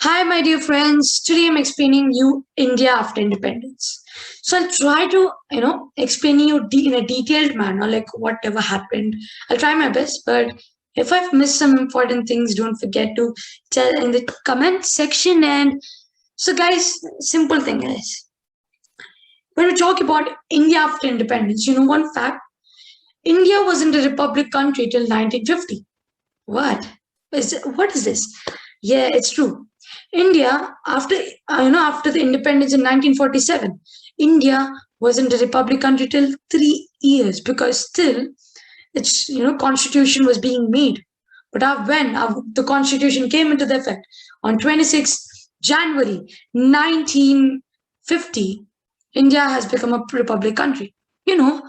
Hi, my dear friends. Today I'm explaining you India after independence. So I'll try to, explain you in a detailed manner, like whatever happened. I'll try my best, but if I've missed some important things, don't forget to tell in the comment section. And so, guys, simple thing is when we talk about India after independence, one fact: India wasn't a republic country till 1950. What? What is this? Yeah, it's true. India, after the independence in 1947, India wasn't a republic country till 3 years because still its constitution was being made. But when the constitution came into the effect on 26th January 1950, India has become a republic country. You know,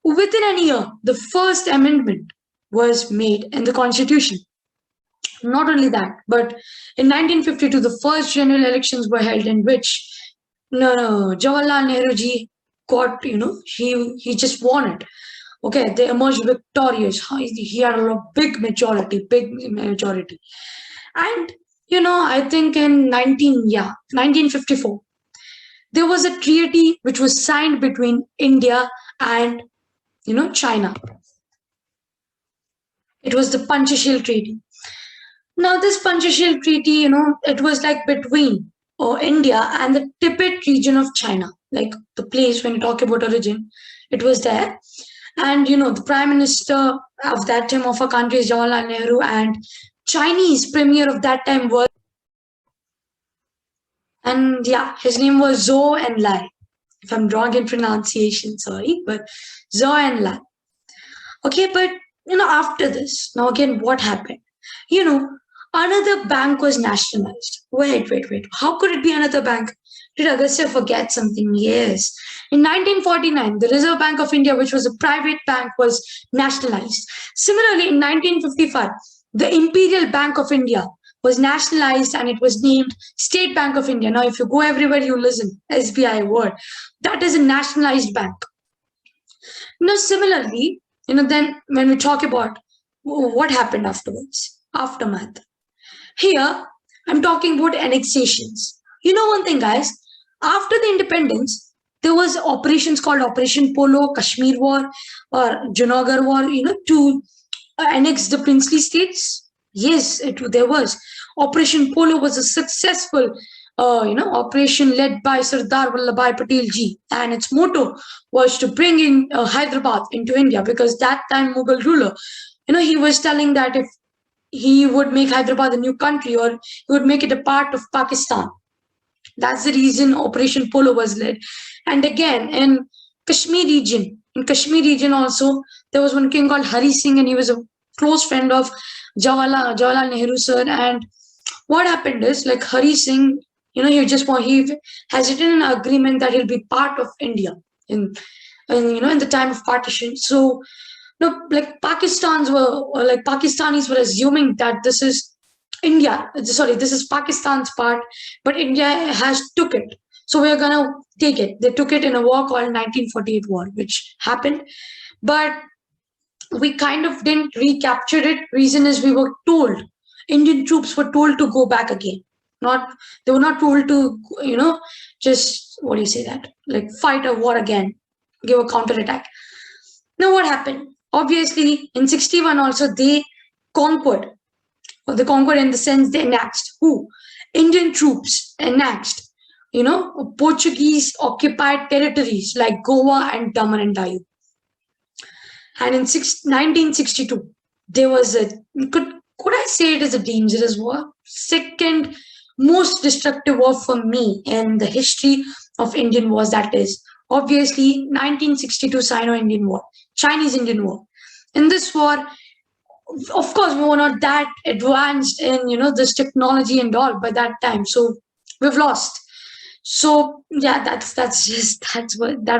within a year, the first amendment was made in the constitution. Not only that, but in 1952, the first general elections were held in which no, Jawaharlal Nehru ji got, he just won it. Okay, they emerged victorious. He had a big majority. And, I think in 1954, there was a treaty which was signed between India and, China. It was the Panchashil Treaty. Now, this Panchashil Treaty, it was like between India and the Tibet region of China, like the place when you talk about origin, it was there. And, the Prime Minister of that time of our country is Jawaharlal Nehru, and Chinese Premier of that time was, and yeah, his name was Zhou Enlai. If I'm wrong in pronunciation, sorry, but Zhou Enlai. Okay, but, after this, now again, what happened? You know, Another bank was nationalized. Wait. How could it be another bank? Did Agastya forget something? Yes. In 1949, the Reserve Bank of India, which was a private bank, was nationalized. Similarly, in 1955, the Imperial Bank of India was nationalized and it was named State Bank of India. Now, if you go everywhere, you listen SBI word. That is a nationalized bank. Similarly, then when we talk about what happened afterwards, aftermath. Here, I'm talking about annexations. You know one thing, guys, after the independence, there was operations called Operation Polo, Kashmir War, or Junagadh War, to annex the princely states. Yes, there was. Operation Polo was a successful, operation led by Sardar Vallabhbhai Patel ji, and its motto was to bring in Hyderabad into India because that time Mughal ruler, he was telling that if he would make Hyderabad a new country or he would make it a part of Pakistan. That's the reason Operation Polo was led. And again, in Kashmir region also, there was one king called Hari Singh, and he was a close friend of Jawaharlal Nehru sir. And what happened is, like Hari Singh, he has written an agreement that he'll be part of India in, in the time of partition. So no, like Pakistanis were assuming that this is India. Sorry, this is Pakistan's part, but India has took it. So we're gonna take it. They took it in a war called 1948 war, which happened, but we kind of didn't recapture it. Reason is we were told Indian troops were told to go back again. Not they were not told to just what do you say that like fight a war again, give a counter attack. Now, what happened? Obviously, in 61 also they conquered, or they conquered in the sense they annexed. Who? Indian troops annexed, Portuguese occupied territories like Goa and Daman and Diu. And in 1962, there was could I say it is a dangerous war? Second most destructive war for me in the history of Indian wars. That is obviously 1962 Sino-Indian War, Chinese Indian War. In this war, of course, we were not that advanced in this technology and all by that time, so we've lost. So yeah, that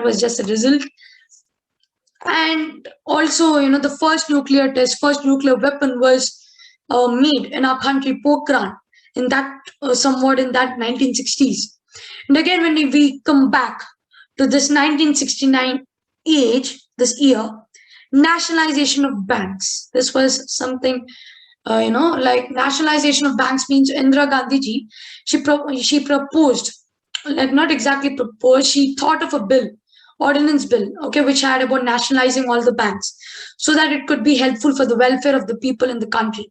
was just a result. And also, the first nuclear weapon was made in our country, Pokhran, in that somewhat in that 1960s. And again, when we come back to this 1969 this year, nationalization of banks. This was something like nationalization of banks means Indira Gandhi ji, she proposed, like not exactly proposed, she thought of a bill, ordinance bill, okay, which had about nationalizing all the banks so that it could be helpful for the welfare of the people in the country.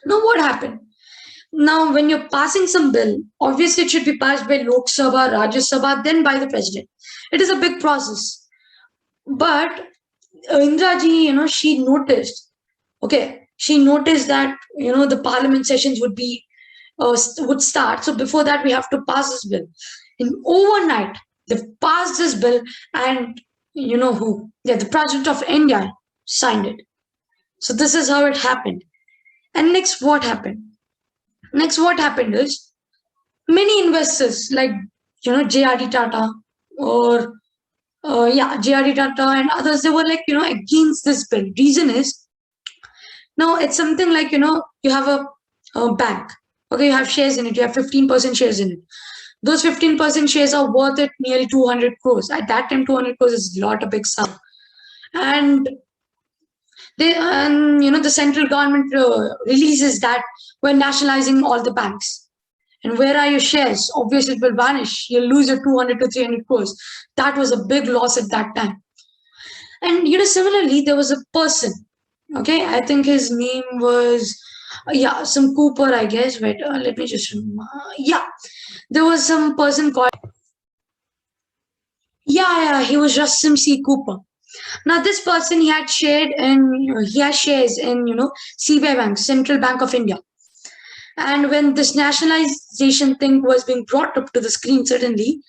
Now, what happened? Now, when you're passing some bill, obviously it should be passed by Lok Sabha, Rajya Sabha, then by the president. It is a big process. But Indra ji, she noticed, okay, she noticed that, the parliament sessions would start. So before that, we have to pass this bill. In overnight, they passed this bill, and you know who? Yeah, the president of India signed it. So this is how it happened. And next, what happened? Next, what happened is many investors like JRD Tata or JRD Tata and others, they were like against this bill. Reason is now it's something like you have a bank. Okay, you have shares in it. You have 15% shares in it. Those 15% shares are worth it nearly 200 crores. At that time, 200 crores is not a big sum. And the central government releases that we're nationalizing all the banks. And where are your shares? Obviously, it will vanish. You'll lose your 200 to 300 crores. That was a big loss at that time. And similarly, there was a person. Okay, I think his name was some Cooper, I guess. Wait, let me just yeah, there was some person called he was just some C Cooper. Now, this person he has shares in CBI Bank, Central Bank of India. And when this nationalization thing was being brought up to the screen, suddenly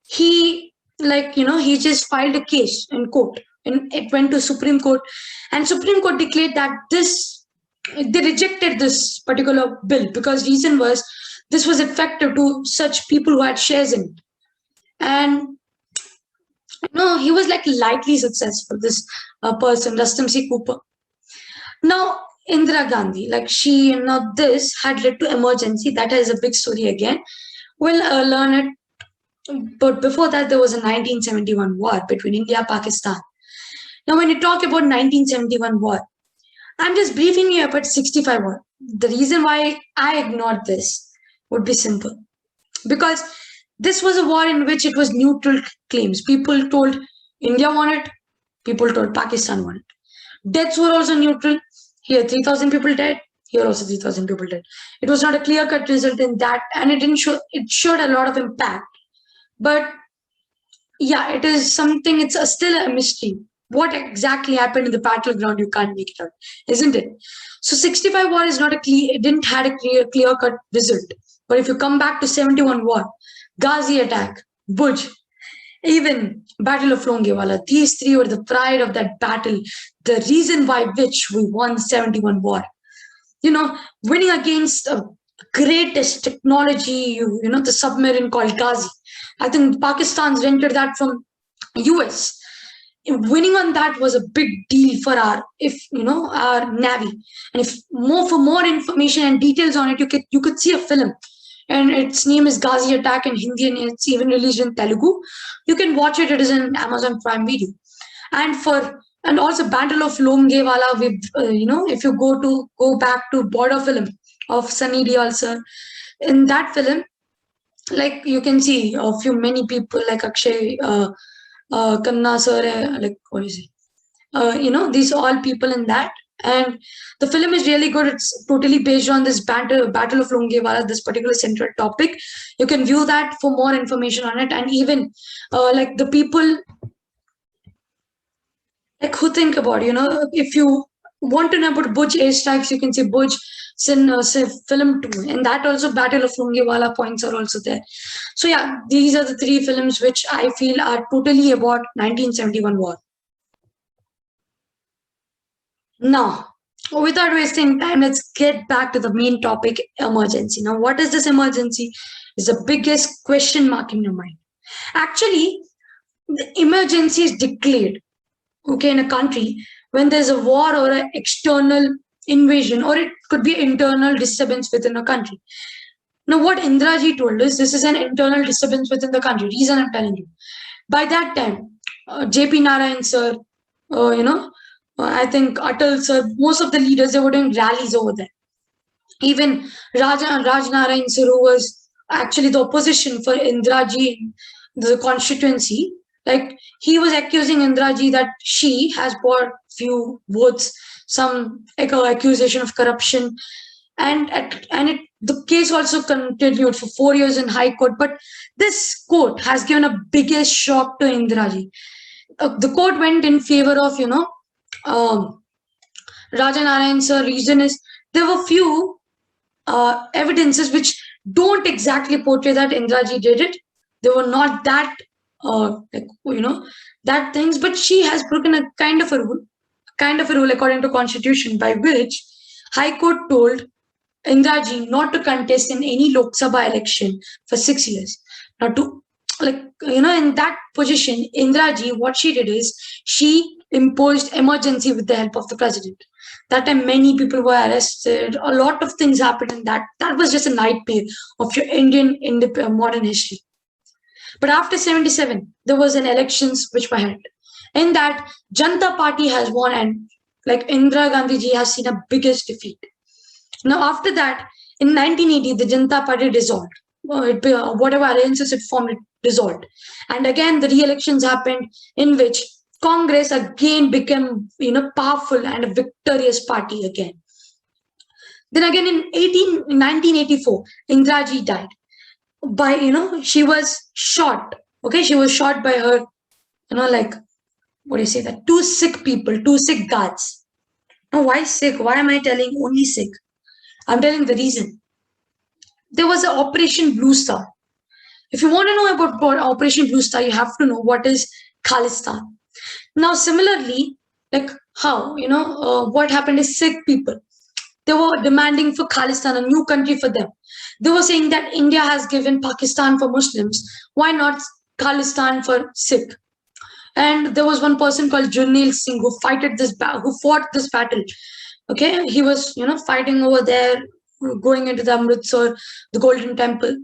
he he just filed a case in court, and it went to Supreme Court, and Supreme Court declared that they rejected this particular bill because reason was this was effective to such people who had shares in it. And he was like lightly successful, this person, Rustam C. Cooper. Now, Indira Gandhi, like this had led to emergency. That is a big story again. We'll learn it. But before that, there was a 1971 war between India and Pakistan. Now, when you talk about 1971 war, I'm just briefing you about 65 war. The reason why I ignored this would be simple. Because this was a war in which it was neutral claims. People told India won it, people told Pakistan won it. Deaths were also neutral. Here, 3,000 people died. Here also 3,000 people died. It was not a clear-cut result in that, and it didn't show. It showed a lot of impact, but yeah, it is something. It's still a mystery. What exactly happened in the battleground? You can't make it out, isn't it? So 65 war is not a clear. It didn't had a clear-cut result. But if you come back to 71 war, Ghazi attack, Bhuj, even Battle of Longewala, these three were the pride of that battle, the reason why which we won 71 war. Winning against the greatest technology, the submarine called Ghazi. I think Pakistan's rented that from US. Winning on that was a big deal for our Navy. And for more information and details on it, you could see a film, and its name is Ghazi Attack in Hindi, and it's even released in Telugu. You can watch it. It is in Amazon Prime Video. And also Battle of Longewala. If you go back to border film of Sunny Deol sir, in that film, like you can see many people like Akshay Khanna sir, like what is it? These all people in that. And the film is really good. It's totally based on this Battle of Longewala, this particular central topic. You can view that for more information on it. And even like the people like who think about, if you want to know about Bhuj airstrikes, you can say Bhuj film 2. And that also Battle of Longewala points are also there. So yeah, these are the three films which I feel are totally about 1971 war. Now, without wasting time, let's get back to the main topic, emergency. Now, what is this emergency? Is the biggest question mark in your mind. Actually, the emergency is declared, okay, in a country when there's a war or an external invasion, or it could be internal disturbance within a country. Now, what Indraji told us, this is an internal disturbance within the country. Reason I'm telling you. By that time, JP Narayan sir, I think Atal sir, most of the leaders, they were doing rallies over there. Even Raj Narayan sir, who was actually the opposition for Indraji, the constituency, like he was accusing Indraji that she has bought few votes, some accusation of corruption, the case also continued for 4 years in High Court. But this court has given a biggest shock to Indraji. The court went in favor of um, Raja Narayan sir. Reason is there were few evidences which don't exactly portray that Indraji did it. They were not that that things, but she has broken a kind of a rule according to constitution by which High Court told Indraji not to contest in any Lok Sabha election for 6 years. Now, to in that position, Indraji, what she did is she imposed emergency with the help of the president. That time, many people were arrested. A lot of things happened in that. That was just a nightmare of your Indian modern history. But after 77, there was an elections which were held. In that, Janta Party has won, and like Indira Gandhi ji has seen a biggest defeat. Now, after that, in 1980, the Janata Party dissolved. Whatever alliances it formed, it dissolved. And again, the re-elections happened in which Congress again became, powerful and a victorious party again. Then again, in 1984, Indiraji died. She was shot. Okay, she was shot by her, what do you say that? Two sick people, two sick guards. Now, why sick? Why am I telling only sick? I'm telling the reason. There was an Operation Blue Star. If you want to know about Operation Blue Star, you have to know what is Khalistan. Now, similarly, like how, what happened is Sikh people. They were demanding for Khalistan, a new country for them. They were saying that India has given Pakistan for Muslims. Why not Khalistan for Sikh? And there was one person called Jurnail Singh who fought this battle. Okay, he was fighting over there, going into the Amritsar, the Golden Temple.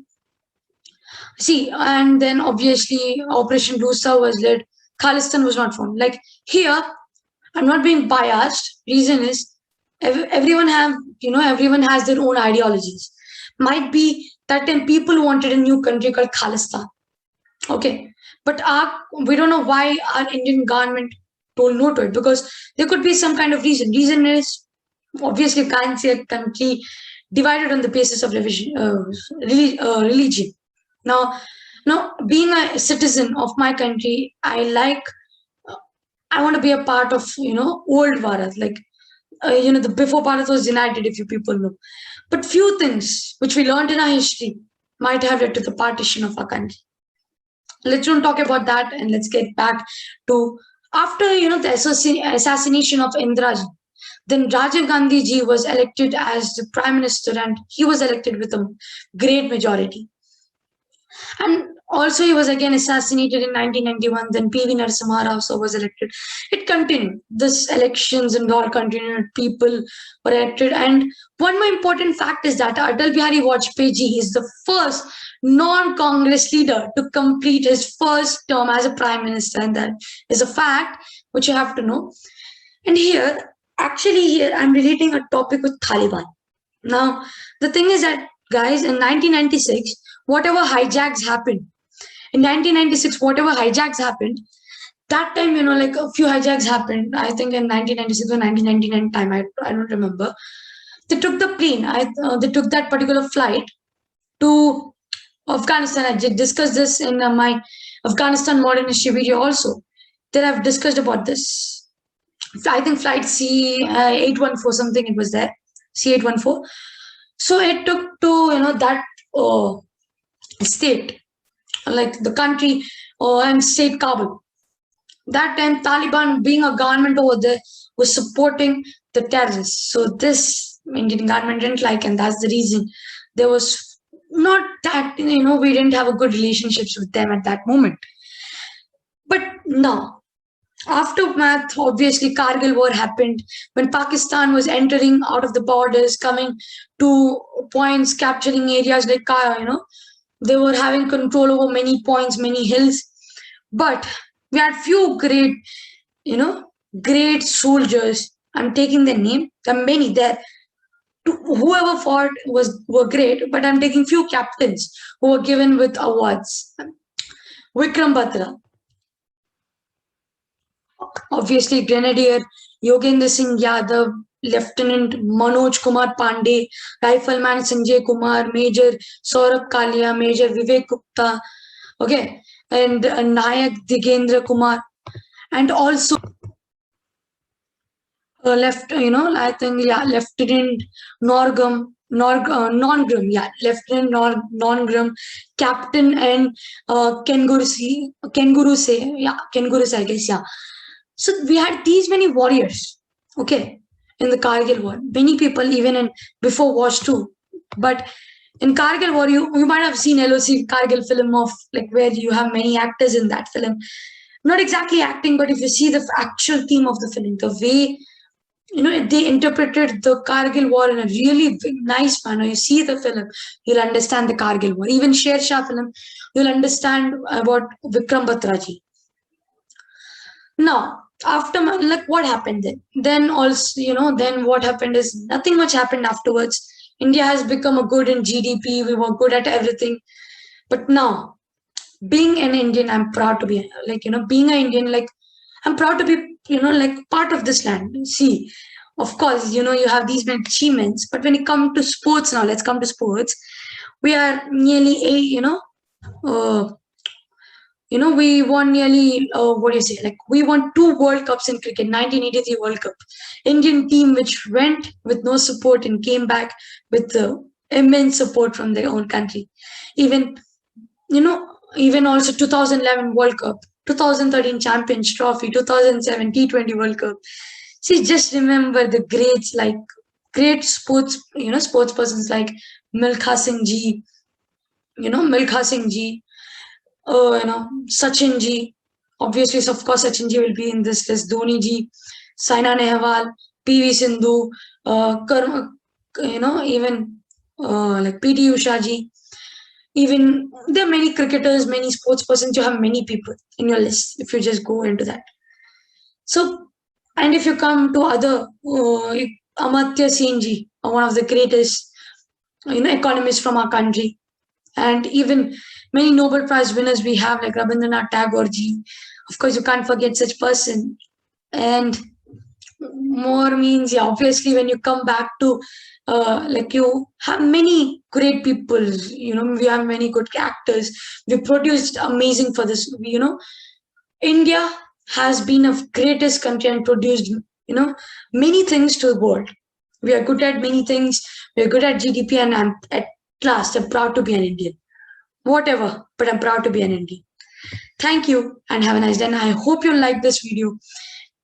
See, and then obviously Operation Blue Star was led. Khalistan was not formed. Like here, I'm not being biased. Reason is everyone has their own ideologies. Might be that time people wanted a new country called Khalistan. Okay, but we don't know why our Indian government told no to it, because there could be some kind of reason. Reason is obviously can't see a country divided on the basis of religion. Now, being a citizen of my country, I want to be a part of old Bharat, like the before Bharat was united, if you people know. But few things which we learned in our history might have led to the partition of our country. Let's not talk about that, and let's get back to after the assassination of Indira. Then Rajiv Gandhi ji was elected as the prime minister, and he was elected with a great majority. And also, he was again assassinated in 1991. Then P.V. Narasimha Rao also was elected. It continued. This elections and all continued. People were elected. And one more important fact is that Atal Bihari Vajpayee ji is the first non-Congress leader to complete his first term as a prime minister. And that is a fact which you have to know. And here I'm relating a topic with Taliban. Now, the thing is that, guys, in 1996, whatever hijacks happened, that time, like a few hijacks happened, I think in 1996 or 1999 time, I don't remember. They took the plane, they took that particular flight to Afghanistan. I discussed this in my Afghanistan modern history video also. Then I've discussed about this. I think flight C814 something it was there, C814. So it took to that state, like the country and state Kabul. That time Taliban, being a government over there, was supporting the terrorists. So this Indian government didn't like, and that's the reason there was not that we didn't have a good relationships with them at that moment. But now, aftermath, obviously, Kargil war happened when Pakistan was entering out of the borders, coming to points, capturing areas like, they were having control over many points, many hills. But we had few great, great soldiers. I'm taking their name. There are many there. Whoever fought were great, but I'm taking few captains who were given with awards. Vikram Batra, obviously Grenadier Yogendra Singh Yadav, Lieutenant Manoj Kumar Pandey, Rifleman Sanjay Kumar, Major Saurabh Kalia, Major Vivek Gupta, okay, and Nayak Digendra Kumar, and also I think, yeah, Lieutenant Nongrum, yeah, Lieutenant Nongrum, Captain and Kenguru, I guess, yeah. So we had these many warriors, okay, in the Kargil war. Many people, even in before wars too, but in Kargil war, you might have seen LOC Kargil film of like where you have many actors in that film. Not exactly acting, but if you see the actual theme of the film, the way they interpreted the Kargil war in a really nice manner. You see the film, you'll understand the Kargil war. Even Sher Shah film, you'll understand about Vikram Batra ji. Now, after like what happened then? Then also, then what happened is nothing much happened afterwards. India has become a good in GDP. We were good at everything. But now, being an Indian, I'm proud to be like, being an Indian, like I'm proud to be, like part of this land. See, of course, you have these many achievements, but when it comes to sports now, let's come to sports. We are nearly uh, we won nearly, what do you say, like we won two World Cups in cricket, 1983 World Cup. Indian team which went with no support and came back with immense support from their own country. Even, even also 2011 World Cup, 2013 Champions Trophy, 2007 T20 World Cup. See, just remember the greats like great sports, sports persons like Milkha Singh ji, Milkha Singh ji, Sachin ji. Obviously, so of course, Sachin ji will be in this list. Dhoni ji, Saina Nehwal, PV Sindhu, even like PT Usha ji. Even there are many cricketers, many sports persons. You have many people in your list if you just go into that. So, and if you come to other, Amartya Sen ji, one of the greatest, economists from our country, and even many Nobel Prize winners we have like Rabindranath Tagore ji. Of course, you can't forget such person. And more means, yeah, obviously when you come back to like you have many great people, we have many good actors. We produced amazing for this, India has been a greatest country and produced, many things to the world. We are good at many things. We are good at GDP, and at last, I'm proud to be an Indian. Whatever, but I'm proud to be an Indian. Thank you and have a nice day. And I hope you like this video.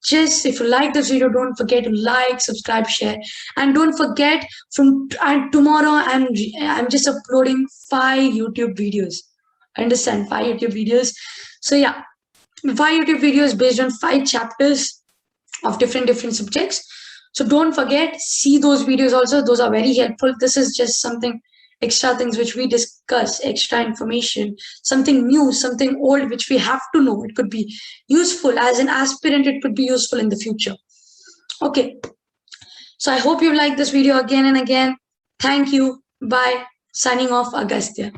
Just if you like this video, don't forget to like, subscribe, share, and don't forget and tomorrow I'm just uploading 5 YouTube videos. Understand? 5 YouTube videos. So yeah, 5 YouTube videos based on 5 chapters of different subjects. So don't forget, see those videos also. Those are very helpful. This is just something extra things which we discuss, extra information, something new, something old which we have to know. It could be useful as an aspirant. It could be useful in the future. Okay. So I hope you like this video again and again. Thank you. Bye. Signing off, Agastya.